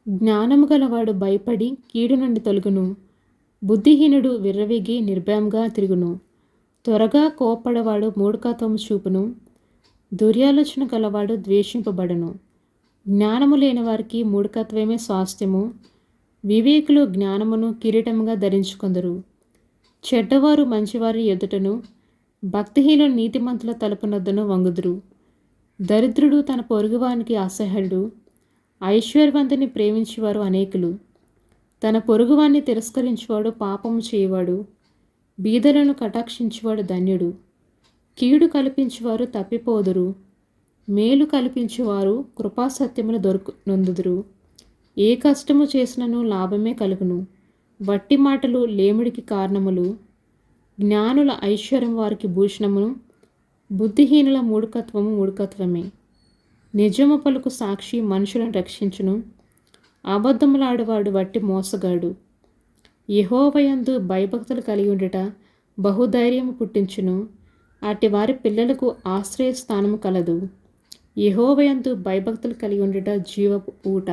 జ్ఞానము గలవాడు భయపడి కీడు నుండి తొలగును. బుద్ధిహీనుడు విర్రవీగి నిర్భయంగా తిరుగును. త్వరగా కోప్పడవాడు మూఢకత్వము చూపును. దుర్యాలోచన గలవాడు ద్వేషింపబడును. జ్ఞానము లేని వారికి మూఢకత్వమే స్వాస్థ్యము. వివేకులు జ్ఞానమును కిరీటముగా ధరించుకొందురు. చెడ్డవారు మంచివారి ఎదుటను, భక్తిహీనులు నీతిమంతుల తలుపునొద్దను వంగుదురు. దరిద్రుడు తన పొరుగువానికి అసహ్యుడు. ఐశ్వర్యవంతుని ప్రేమించేవారు అనేకులు. తన పొరుగువాన్ని తిరస్కరించువాడు పాపము చేయవాడు. బీదలను కటాక్షించువాడు ధన్యుడు. కీడు కల్పించువారు తప్పిపోదురు. మేలు కల్పించువారు కృపాసత్యములు నొందుదురు. ఏ కష్టము చేసినను లాభమే కలుగును. వట్టి మాటలు లేమిడికి కారణములు. జ్ఞానుల ఐశ్వర్యం వారికి భూషణమును. బుద్ధిహీనుల మూఢకత్వమే. నిజము పలుకు సాక్షి మనుషులను రక్షించును. అబద్ధములాడువాడు వట్టి మోసగాడు. యెహోవాయందు భయభక్తులు కలిగి ఉండుట బహుధైర్యము పుట్టించును. అట్టి వారి పిల్లలకు ఆశ్రయస్థానము కలదు. యెహోవాయందు భయభక్తులు కలిగి ఉండుట జీవపు ఊట.